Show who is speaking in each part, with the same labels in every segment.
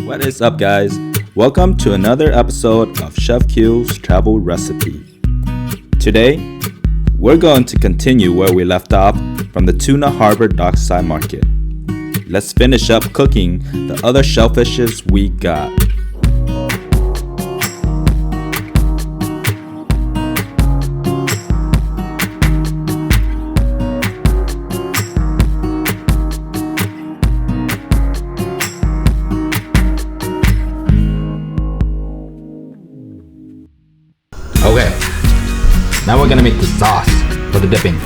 Speaker 1: What is up, guys? Welcome to another episode of ChefQ's travel recipe. Today, we're going to continue where we left off from the Tuna Harbor Dockside Market. Let's finish up cooking the other shellfishes we got.
Speaker 2: Okay, now we're gonna make the sauce for the dipping.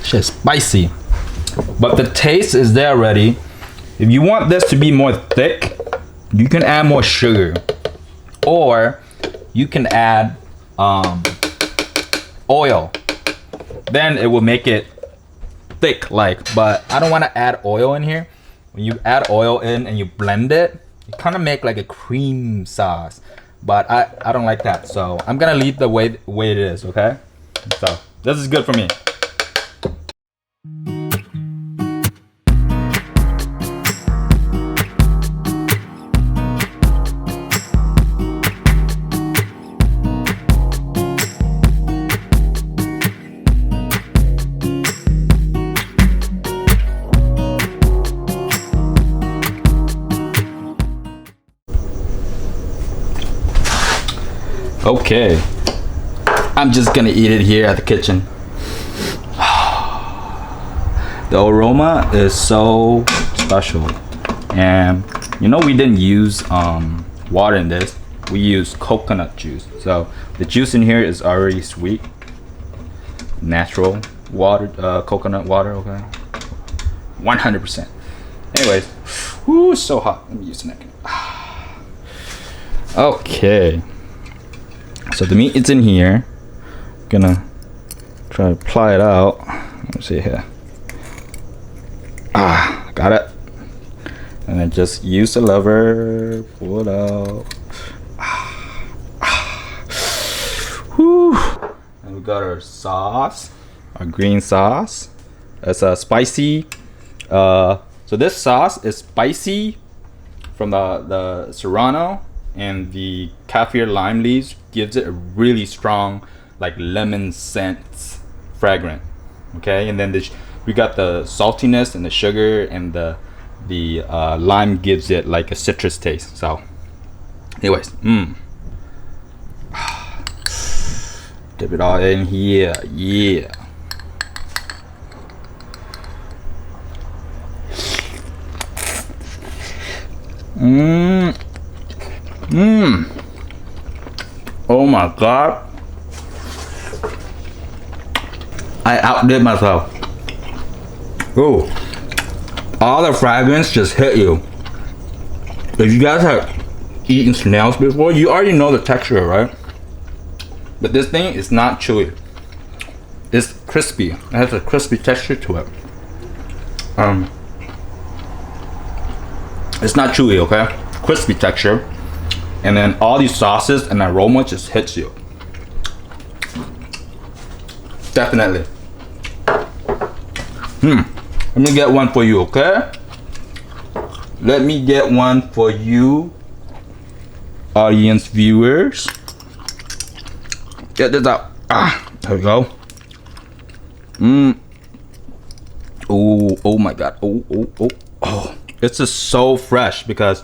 Speaker 2: Shit's spicy, but the taste is there already. If you want this to be more thick, you can add more sugar, or you can add oil. Then it will make it thick, but I don't want to add oil in here. When you add oil in and you blend it, you kind of make like a cream sauce. But I don't like that, so I'm gonna leave the way it is, okay? So this is good for me. Okay, I'm just gonna eat it here at the kitchen. The aroma is so special, and you know we didn't use water in this. We used coconut juice, so the juice in here is already sweet, natural water, coconut water. Okay, 100%. Anyways, whoo, so hot. Let me use a napkin. Okay. So the meat is in here. I'm gonna try to ply it out. Let's see here. Got it. And then just use the lever, pull it out. Whew. And we got our sauce, our green sauce. It's a spicy. So this sauce is spicy from the serrano, and the kaffir lime leaves gives it a really strong, like lemon scent fragrance. Okay, and then we got the saltiness and the sugar, and the lime gives it like a citrus taste. So anyways, dip it all in here. Yeah. Oh my god, I outdid myself. Oh, all the fragrance just hit you. If you guys have eaten snails before, you already know the texture, right? But this thing is not chewy. It's crispy. It has a crispy texture to it. It's not chewy, okay? Crispy texture. And then all these sauces and aroma just hits you. Definitely. Let me get one for you, okay? Let me get one for you, audience viewers. Get this out. There we go. Oh my god. Oh. It's just so fresh because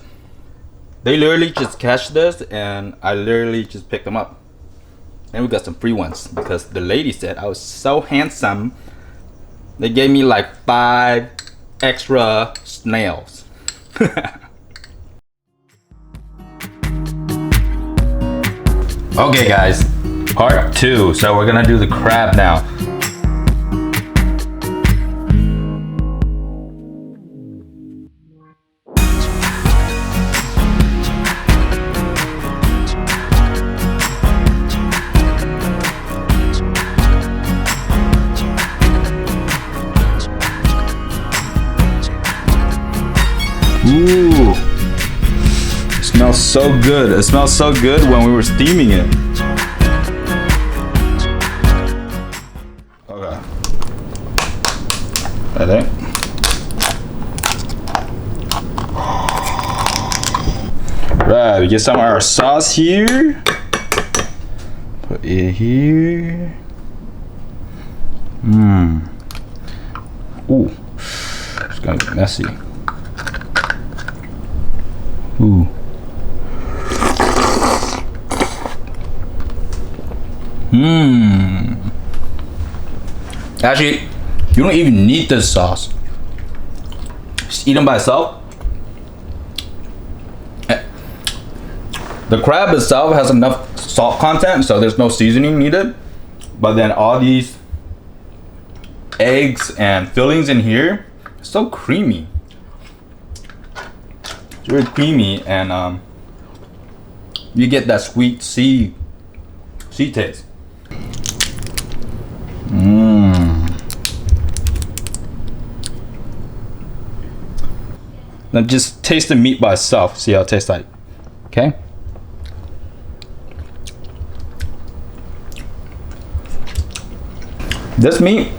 Speaker 2: they literally just catch this, and I literally just picked them up. And we got some free ones because the lady said I was so handsome. They gave me like 5 extra snails. Okay guys, part 2. So we're gonna do the crab now. Ooh, it smells so good. It smells so good when we were steaming it. Okay. That it? Right, we get some of our sauce here. Put it here. Ooh, it's gonna get messy. Ooh. Actually, you don't even need this sauce. Just eat them by itself. The crab itself has enough salt content, so there's no seasoning needed. But then all these eggs and fillings in here, it's so creamy. It's really creamy, and you get that sweet sea taste. Now just taste the meat by itself. See how it tastes like. Okay. This meat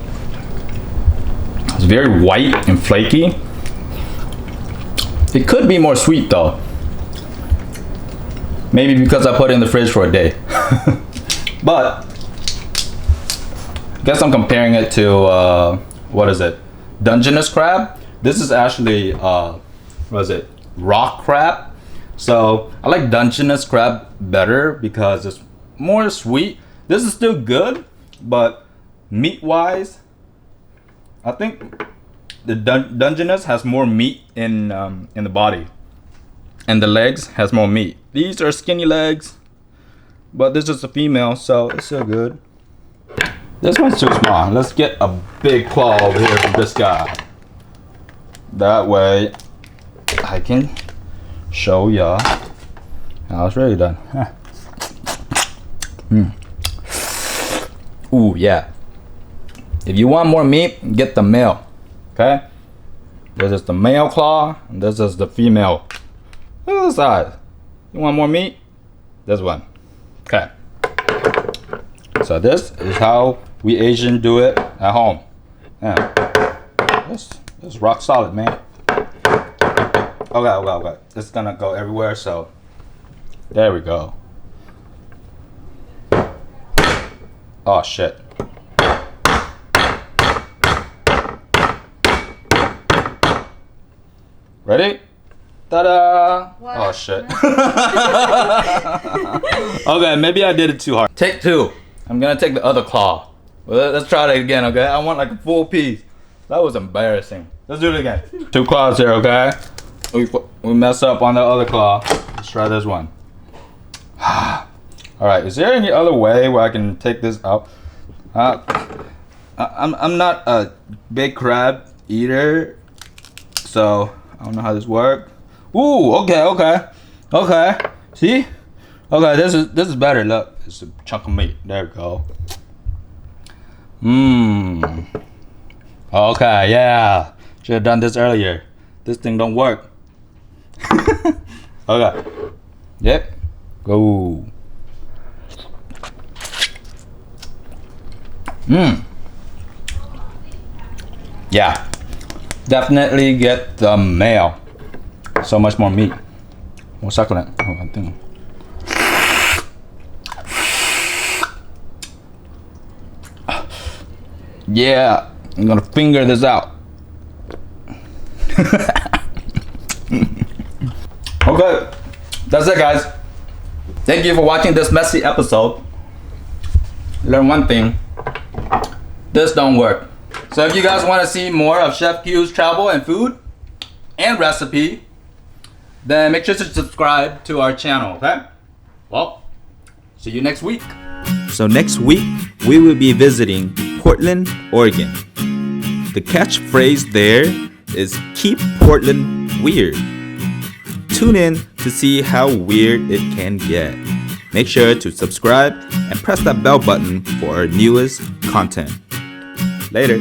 Speaker 2: is very white and flaky. It could be more sweet though. Maybe because I put it in the fridge for a day. But I guess I'm comparing it to what is it? Dungeness crab. This is actually what is it? Rock crab. So I like Dungeness crab better because it's more sweet. This is still good, but meat wise, I think the Dungeness has more meat in the body, and the legs has more meat. These are skinny legs, but this is a female, so it's still good. This one's too small. Let's get a big claw over here from this guy. That way, I can show ya how it's really done. Ooh, yeah. If you want more meat, get the male. Okay? This is the male claw, and this is the female. Look at the size. You want more meat? This one. Okay. So this is how we Asian do it at home. Yeah. This is rock solid, man. Okay. It's gonna go everywhere, so there we go. Oh shit. Ready? Ta-da!
Speaker 3: What?
Speaker 2: Oh shit. Okay, maybe I did it too hard. Take 2. I'm gonna take the other claw. Let's try that again, okay? I want like a full piece. That was embarrassing. Let's do it again. 2 claws here, okay? We messed up on the other claw. Let's try this one. Alright, is there any other way where I can take this out? I'm not a big crab eater, so I don't know how this works. Ooh, okay. See? Okay, this is better. Look, it's a chunk of meat. There we go. Okay, yeah. Should have done this earlier. This thing don't work. Okay. Yep. Go. Yeah. Definitely get the male. So much more meat. More succulent. Oh, I think. Yeah, I'm gonna finger this out. Okay, that's it, guys. Thank you for watching this messy episode. Learn one thing. This don't work. So if you guys want to see more of Chef Q's travel and food and recipe, then make sure to subscribe to our channel, okay? Well, see you next week.
Speaker 1: So next week, we will be visiting Portland, Oregon. The catchphrase there is keep Portland weird. Tune in to see how weird it can get. Make sure to subscribe and press that bell button for our newest content. Later.